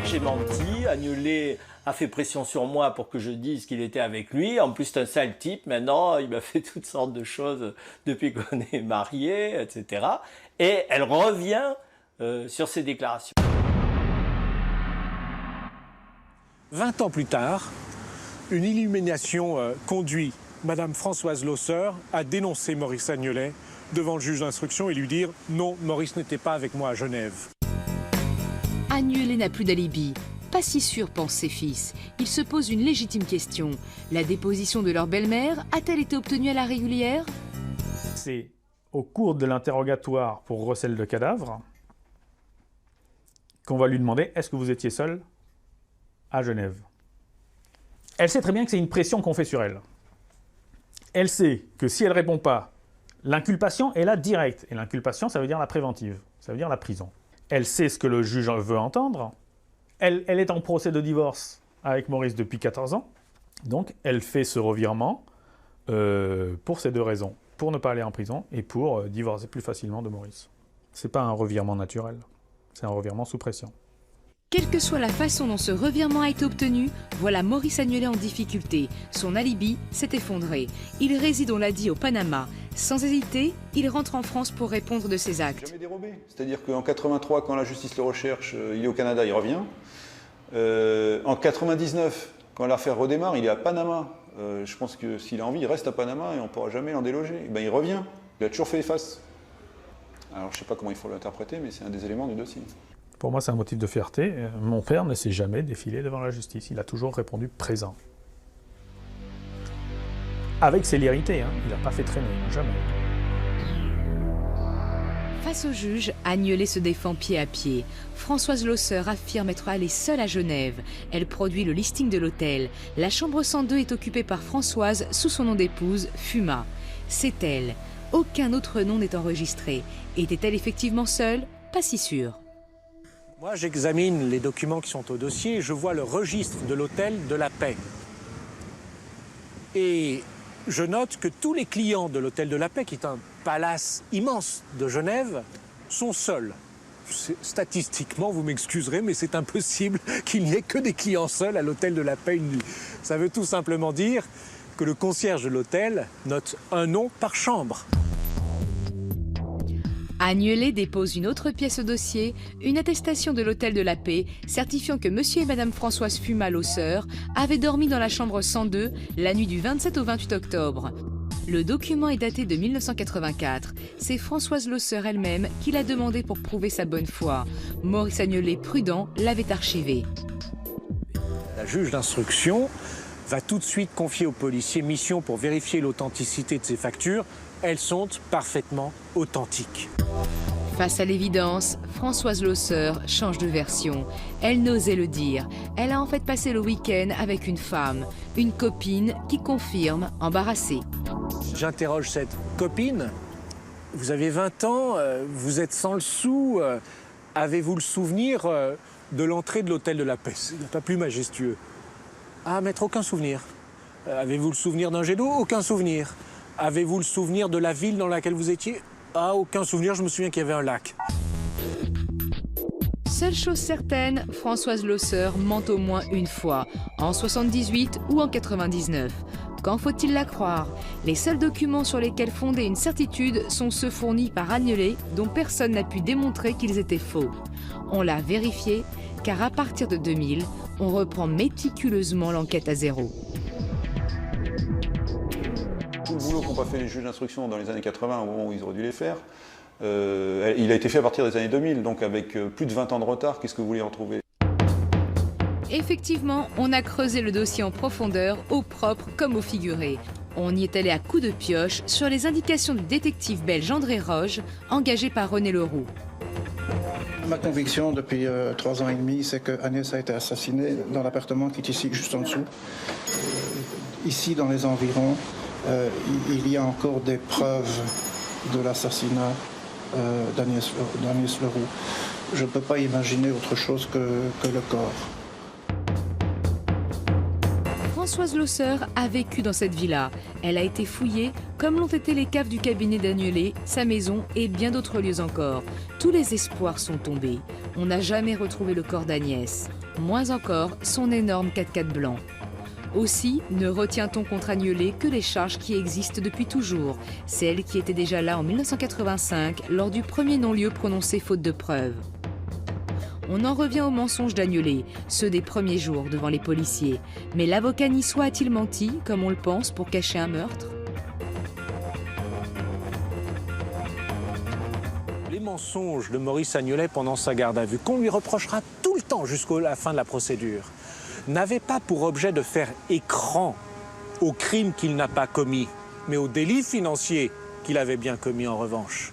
J'ai menti, Agnelet a fait pression sur moi pour que je dise qu'il était avec lui. En plus, c'est un sale type. Maintenant, il m'a fait toutes sortes de choses depuis qu'on est mariés, etc. Et elle revient sur ses déclarations. 20 ans plus tard, une illumination conduit Madame Françoise Losseur à dénoncer Maurice Agnelet devant le juge d'instruction et lui dire « Non, Maurice n'était pas avec moi à Genève ». Agnelet n'a plus d'alibi. Pas si sûr, pensent ses fils. Ils se posent une légitime question. La déposition de leur belle-mère a-t-elle été obtenue à la régulière? C'est au cours de l'interrogatoire pour recel de cadavre qu'on va lui demander « Est-ce que vous étiez seul à Genève ?» Elle sait très bien que c'est une pression qu'on fait sur elle. Elle sait que si elle ne répond pas, l'inculpation est là directe. Et l'inculpation, ça veut dire la préventive, ça veut dire la prison. Elle sait ce que le juge veut entendre. Elle est en procès de divorce avec Maurice depuis 14 ans. Donc, elle fait ce revirement pour ces deux raisons. Pour ne pas aller en prison et pour divorcer plus facilement de Maurice. Ce n'est pas un revirement naturel, c'est un revirement sous pression. Quelle que soit la façon dont ce revirement a été obtenu, voilà Maurice Agnelet en difficulté. Son alibi s'est effondré. Il réside, on l'a dit, au Panama. Sans hésiter, il rentre en France pour répondre de ses actes. Jamais dérobé. C'est-à-dire qu'en 83, quand la justice le recherche, il est au Canada, il revient. En 99, quand l'affaire redémarre, il est à Panama. Je pense que s'il a envie, il reste à Panama et on ne pourra jamais l'en déloger. Ben, il revient. Il a toujours fait les faces. Alors je ne sais pas comment il faut l'interpréter, mais c'est un des éléments du dossier. Pour moi, c'est un motif de fierté. Mon père ne s'est jamais défilé devant la justice. Il a toujours répondu présent. Avec célérité, hein. Il n'a pas fait traîner, jamais. Face au juge, Agnelet se défend pied à pied. Françoise Losseur affirme être allée seule à Genève. Elle produit le listing de l'hôtel. La chambre 102 est occupée par Françoise sous son nom d'épouse, Fuma. C'est elle. Aucun autre nom n'est enregistré. Était-elle effectivement seule? Pas si sûr. Moi, j'examine les documents qui sont au dossier et je vois le registre de l'hôtel de la Paix. Et je note que tous les clients de l'hôtel de la Paix, qui est un palace immense de Genève, sont seuls. Statistiquement, vous m'excuserez, mais c'est impossible qu'il n'y ait que des clients seuls à l'hôtel de la Paix une nuit. Ça veut tout simplement dire que le concierge de l'hôtel note un nom par chambre. Agnelet dépose une autre pièce au dossier, une attestation de l'hôtel de la Paix certifiant que monsieur et madame Françoise Fuma Losseur avaient dormi dans la chambre 102 la nuit du 27 au 28 octobre. Le document est daté de 1984. C'est Françoise Losseur elle-même qui l'a demandé pour prouver sa bonne foi. Maurice Agnelet, prudent, l'avait archivé. La juge d'instruction va tout de suite confier aux policiers mission pour vérifier l'authenticité de ces factures. Elles sont parfaitement authentiques. Face à l'évidence, Françoise Losseur change de version. Elle n'osait le dire. Elle a en fait passé le week-end avec une femme, une copine qui confirme, embarrassée. J'interroge cette copine. Vous avez 20 ans, vous êtes sans le sou. Avez-vous le souvenir de l'entrée de l'hôtel de la Paix? Il n'y a pas plus majestueux. Ah, maître, aucun souvenir. Avez-vous le souvenir d'un jet d'eau? Aucun souvenir. Avez-vous le souvenir de la ville dans laquelle vous étiez? Ah, aucun souvenir, je me souviens qu'il y avait un lac. Seule chose certaine, Françoise Losseur ment au moins une fois, en 78 ou en 99. Quand faut-il la croire? Les seuls documents sur lesquels fonder une certitude sont ceux fournis par Agnelet, dont personne n'a pu démontrer qu'ils étaient faux. On l'a vérifié, car à partir de 2000, on reprend méticuleusement l'enquête à zéro. Tout le boulot qu'ont pas fait les juges d'instruction dans les années 80, au moment où ils auraient dû les faire, il a été fait à partir des années 2000, donc avec plus de 20 ans de retard, qu'est-ce que vous voulez retrouver? Effectivement, on a creusé le dossier en profondeur, au propre comme au figuré. On y est allé à coups de pioche sur les indications du détective belge André Roge, engagé par René Leroux. Ma conviction depuis 3 ans et demi, c'est que Agnès a été assassinée dans l'appartement qui est ici, juste en dessous. Ici, dans les environs, il y a encore des preuves de l'assassinat d'Agnès Leroux. Je ne peux pas imaginer autre chose que le corps. Françoise Losseur a vécu dans cette villa. Elle a été fouillée, comme l'ont été les caves du cabinet d'Agnelet, sa maison et bien d'autres lieux encore. Tous les espoirs sont tombés. On n'a jamais retrouvé le corps d'Agnès. Moins encore son énorme 4x4 blanc. Aussi, ne retient-on contre Agnelet que les charges qui existent depuis toujours, celles qui étaient déjà là en 1985, lors du premier non-lieu prononcé faute de preuves. On en revient aux mensonges d'Agnelet, ceux des premiers jours devant les policiers. Mais l'avocat niçois a-t-il menti, comme on le pense, pour cacher un meurtre? Les mensonges de Maurice Agnelet pendant sa garde à vue, qu'on lui reprochera tout le temps jusqu'à la fin de la procédure, n'avait pas pour objet de faire écran au crime qu'il n'a pas commis, mais au délit financier qu'il avait bien commis en revanche.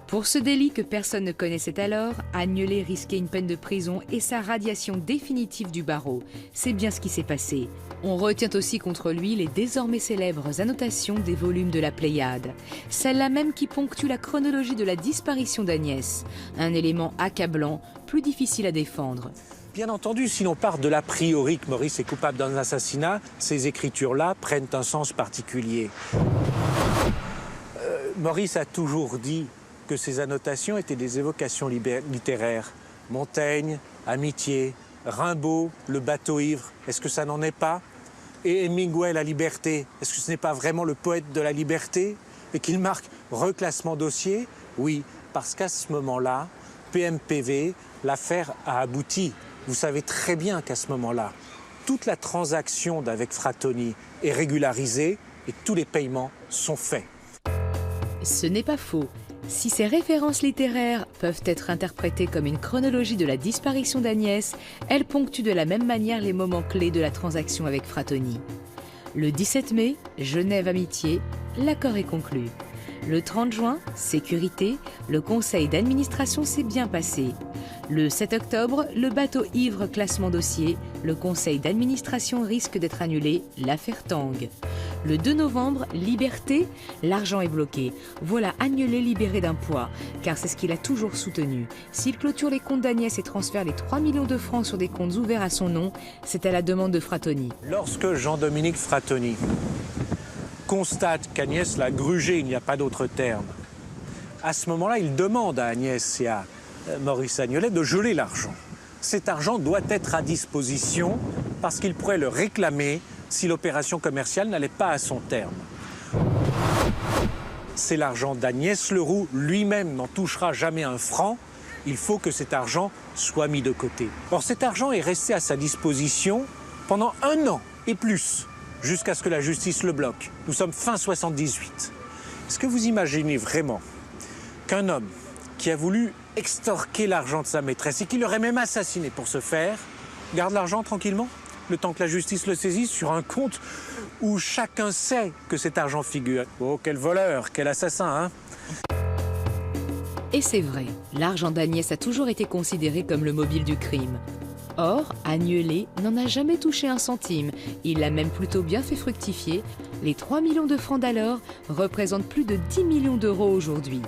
Pour ce délit que personne ne connaissait alors, Agnelé risquait une peine de prison et sa radiation définitive du barreau. C'est bien ce qui s'est passé. On retient aussi contre lui les désormais célèbres annotations des volumes de la Pléiade, celle-là même qui ponctue la chronologie de la disparition d'Agnès, un élément accablant, plus difficile à défendre. Bien entendu, si l'on part de l'a priori que Maurice est coupable d'un assassinat, ces écritures-là prennent un sens particulier. Maurice a toujours dit que ces annotations étaient des évocations littéraires. Montaigne, Amitié, Rimbaud, Le bateau ivre, est-ce que ça n'en est pas? Et Hemingway, La liberté, est-ce que ce n'est pas vraiment le poète de la liberté? Et qu'il marque reclassement dossier? Oui, parce qu'à ce moment-là, PMPV, l'affaire a abouti. Vous savez très bien qu'à ce moment-là, toute la transaction d'avec Frattoni est régularisée et tous les paiements sont faits. Ce n'est pas faux. Si ces références littéraires peuvent être interprétées comme une chronologie de la disparition d'Agnès, elles ponctuent de la même manière les moments clés de la transaction avec Frattoni. Le 17 mai, Genève-Amitié, l'accord est conclu. Le 30 juin, sécurité, le conseil d'administration s'est bien passé. Le 7 octobre, le bateau ivre classement dossier, le conseil d'administration risque d'être annulé, l'affaire Tang. Le 2 novembre, liberté, l'argent est bloqué. Voilà Agnelé libéré d'un poids, car c'est ce qu'il a toujours soutenu. S'il clôture les comptes d'Agnès et transfère les 3 millions de francs sur des comptes ouverts à son nom, c'est à la demande de Frattoni. Lorsque Jean-Dominique Frattoni constate qu'Agnès l'a grugé, il n'y a pas d'autre terme, à ce moment-là, il demande à Agnès et à Maurice Agnelé de geler l'argent. Cet argent doit être à disposition parce qu'il pourrait le réclamer si l'opération commerciale n'allait pas à son terme. C'est l'argent d'Agnès Leroux, lui-même n'en touchera jamais un franc. Il faut que cet argent soit mis de côté. Or, cet argent est resté à sa disposition pendant 1 an et plus, jusqu'à ce que la justice le bloque. Nous sommes fin 78. Est-ce que vous imaginez vraiment qu'un homme qui a voulu extorquer l'argent de sa maîtresse et qui l'aurait même assassiné pour ce faire, garde l'argent tranquillement, le temps que la justice le saisisse sur un compte où chacun sait que cet argent figure? Oh, quel voleur, quel assassin, hein? Et c'est vrai, l'argent d'Agnès a toujours été considéré comme le mobile du crime. Or, Agnelé n'en a jamais touché un centime. Il l'a même plutôt bien fait fructifier. Les 3 millions de francs d'alors représentent plus de 10 millions d'euros aujourd'hui.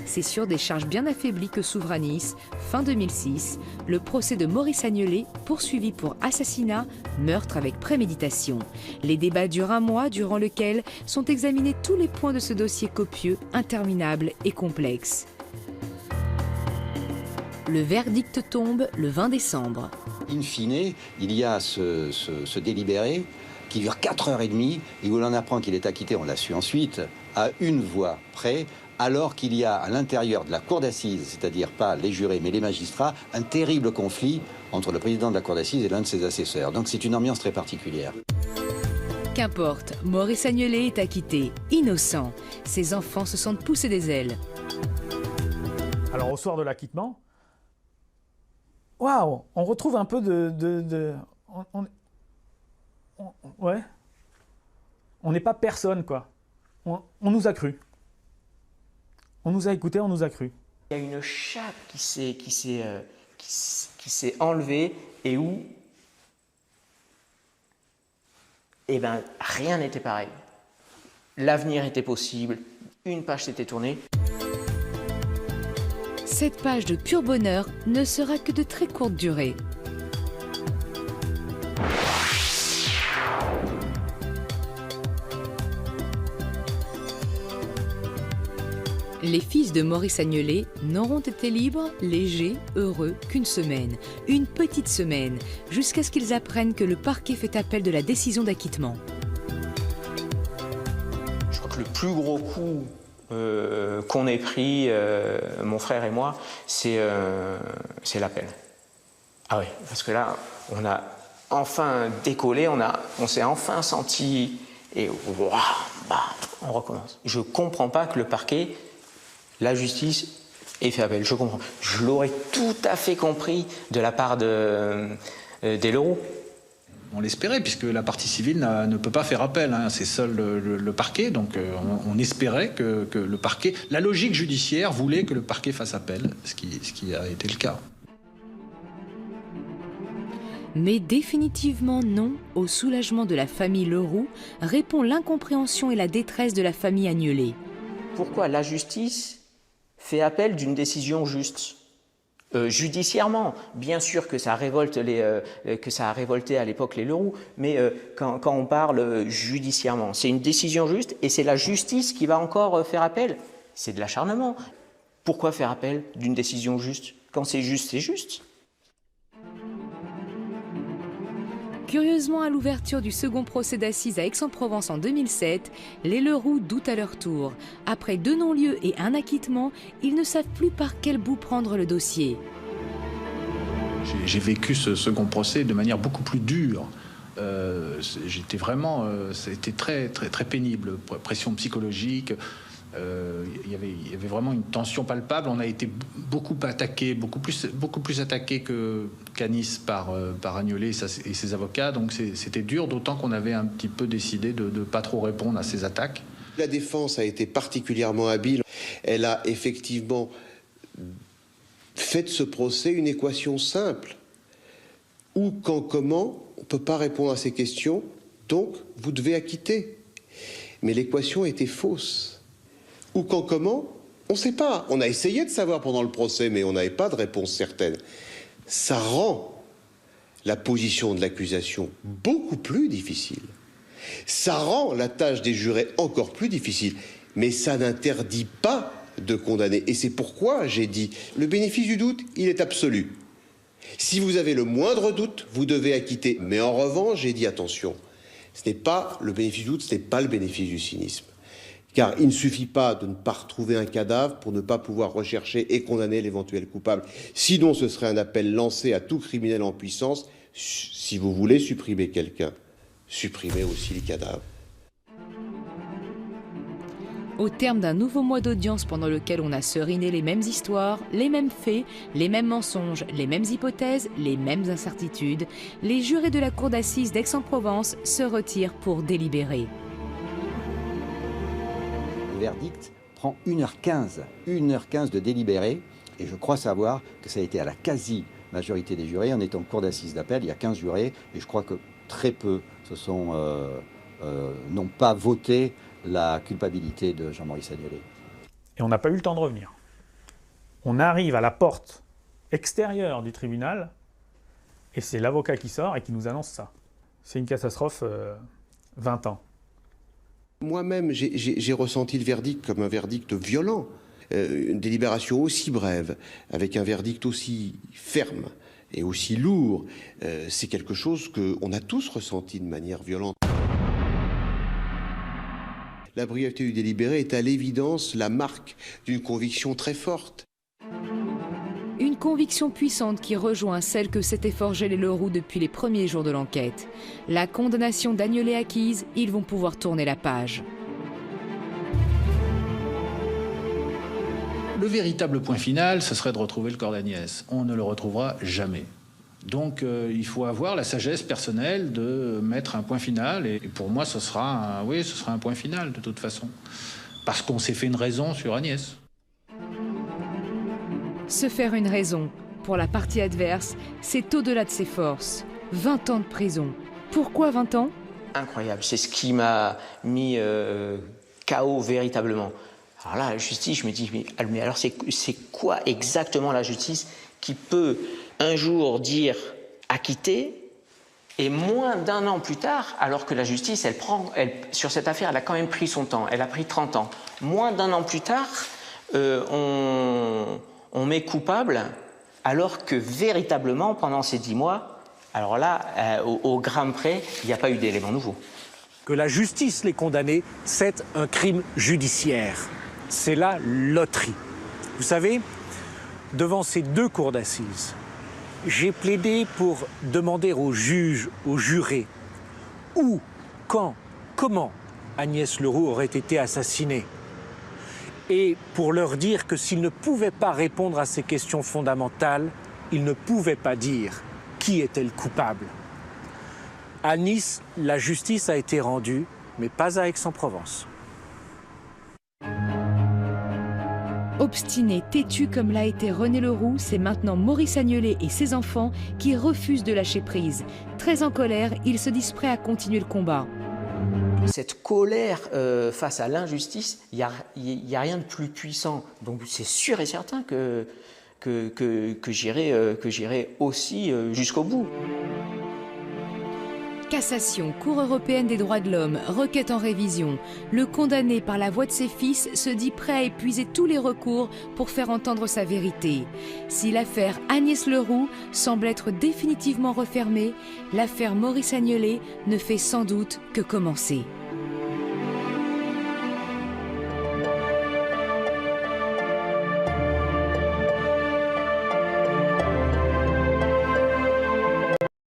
C'est sur des charges bien affaiblies que s'ouvre à Nice, fin 2006, le procès de Maurice Agnelé, poursuivi pour assassinat, meurtre avec préméditation. Les débats durent 1 mois, durant lequel sont examinés tous les points de ce dossier copieux, interminable et complexe. Le verdict tombe le 20 décembre. In fine, il y a ce délibéré qui dure 4h30 et où l'on apprend qu'il est acquitté, on l'a su ensuite, à 1 voix près, alors qu'il y a à l'intérieur de la cour d'assises, c'est-à-dire pas les jurés mais les magistrats, un terrible conflit entre le président de la cour d'assises et l'un de ses assesseurs. Donc c'est une ambiance très particulière. Qu'importe, Maurice Agnelé est acquitté, innocent. Ses enfants se sentent pousser des ailes. Alors au soir de l'acquittement, waouh, on retrouve un peu ouais. On n'est pas personne, quoi. On nous a cru. On nous a écoutés, on nous a cru. Il y a une chape qui s'est enlevée et où, eh ben, rien n'était pareil. L'avenir était possible, une page s'était tournée. Cette page de pur bonheur ne sera que de très courte durée. Les fils de Maurice Agnelé n'auront été libres, légers, heureux qu'une semaine, une petite semaine, jusqu'à ce qu'ils apprennent que le parquet fait appel de la décision d'acquittement. Je crois que le plus gros coup qu'on ait pris, mon frère et moi, c'est l'appel. Ah oui, parce que là, on a enfin décollé, on s'est enfin senti, et on recommence. Je ne comprends pas que le parquet, la justice, Et il fait appel, je comprends. Je l'aurais tout à fait compris de la part des Leroux. On l'espérait, puisque la partie civile ne peut pas faire appel. Hein. C'est seul le parquet, donc on espérait que le parquet... La logique judiciaire voulait que le parquet fasse appel, ce qui a été le cas. Mais définitivement non au soulagement de la famille Leroux répond l'incompréhension et la détresse de la famille Agnelet. Pourquoi la justice fait appel d'une décision juste ? Judiciairement, bien sûr que ça a révolté à l'époque les Leroux, mais quand on parle judiciairement, c'est une décision juste et c'est la justice qui va encore faire appel. C'est de l'acharnement. Pourquoi faire appel d'une décision juste ? Quand c'est juste, c'est juste. Curieusement, à l'ouverture du second procès d'assises à Aix-en-Provence en 2007, les Leroux doutent à leur tour. Après 2 non-lieux et un acquittement, ils ne savent plus par quel bout prendre le dossier. J'ai vécu ce second procès de manière beaucoup plus dure. J'étais vraiment... c'était très, très, très pénible. Pression psychologique. Il y avait vraiment une tension palpable. On a été beaucoup attaqué, beaucoup plus attaqué qu'à Nice par Agnelet et ses avocats. Donc c'était dur, d'autant qu'on avait un petit peu décidé de ne pas trop répondre à ces attaques. La défense a été particulièrement habile. Elle a effectivement fait de ce procès une équation simple. Où, quand, comment, on ne peut pas répondre à ces questions, donc vous devez acquitter. Mais l'équation était fausse. Ou quand, comment, on ne sait pas. On a essayé de savoir pendant le procès, mais on n'avait pas de réponse certaine. Ça rend la position de l'accusation beaucoup plus difficile. Ça rend la tâche des jurés encore plus difficile. Mais ça n'interdit pas de condamner. Et c'est pourquoi j'ai dit, le bénéfice du doute, il est absolu. Si vous avez le moindre doute, vous devez acquitter. Mais en revanche, j'ai dit, attention, ce n'est pas le bénéfice du doute, ce n'est pas le bénéfice du cynisme. Car il ne suffit pas de ne pas retrouver un cadavre pour ne pas pouvoir rechercher et condamner l'éventuel coupable. Sinon, ce serait un appel lancé à tout criminel en puissance. Si vous voulez supprimer quelqu'un, supprimez aussi les cadavres. Au terme d'un nouveau mois d'audience pendant lequel on a seriné les mêmes histoires, les mêmes faits, les mêmes mensonges, les mêmes hypothèses, les mêmes incertitudes, les jurés de la cour d'assises d'Aix-en-Provence se retirent pour délibérer. Le verdict prend 1h15 de délibéré, et je crois savoir que ça a été à la quasi-majorité des jurés. On est en cour d'assises d'appel, il y a 15 jurés, et je crois que très peu n'ont pas voté la culpabilité de Jean-Maurice Agnelet. Et on n'a pas eu le temps de revenir. On arrive à la porte extérieure du tribunal, et c'est l'avocat qui sort et qui nous annonce ça. C'est une catastrophe, 20 ans. Moi-même, j'ai ressenti le verdict comme un verdict violent. Une délibération aussi brève, avec un verdict aussi ferme et aussi lourd, c'est quelque chose qu'on a tous ressenti de manière violente. La brièveté du délibéré est à l'évidence la marque d'une conviction très forte. Une conviction puissante qui rejoint celle que s'étaient forgées les Leroux depuis les premiers jours de l'enquête. La condamnation d'Agnelet acquise, ils vont pouvoir tourner la page. Le véritable point final, ce serait de retrouver le corps d'Agnès. On ne le retrouvera jamais. Donc il faut avoir la sagesse personnelle de mettre un point final. Et pour moi, ce sera un point final de toute façon. Parce qu'on s'est fait une raison sur Agnès. Se faire une raison, pour la partie adverse, c'est au-delà de ses forces. 20 ans de prison. Pourquoi 20 ans ? Incroyable, c'est ce qui m'a mis KO véritablement. Alors là, la justice, je me dis, mais alors c'est quoi exactement la justice qui peut un jour dire acquitté et moins d'un an plus tard, alors que la justice, sur cette affaire, elle a quand même pris son temps, elle a pris 30 ans. Moins d'un an plus tard, on met coupable, alors que véritablement, pendant ces 10 mois, alors là, au gramme près, il n'y a pas eu d'éléments nouveaux. Que la justice l'ait condamné, c'est un crime judiciaire. C'est la loterie. Vous savez, devant ces 2 cours d'assises, j'ai plaidé pour demander aux juges, aux jurés, où, quand, comment Agnès Leroux aurait été assassinée. et pour leur dire que s'ils ne pouvaient pas répondre à ces questions fondamentales, ils ne pouvaient pas dire qui était le coupable. À Nice, la justice a été rendue, mais pas à Aix-en-Provence. Obstiné, têtu comme l'a été René Leroux, c'est maintenant Maurice Agnelet et ses enfants qui refusent de lâcher prise. Très en colère, ils se disent prêts à continuer le combat. Cette colère face à l'injustice, il n'y a rien de plus puissant. Donc c'est sûr et certain que j'irai aussi jusqu'au bout. Cassation, Cour européenne des droits de l'homme, requête en révision. Le condamné par la voix de ses fils se dit prêt à épuiser tous les recours pour faire entendre sa vérité. Si l'affaire Agnès Leroux semble être définitivement refermée, l'affaire Maurice Agnelet ne fait sans doute que commencer.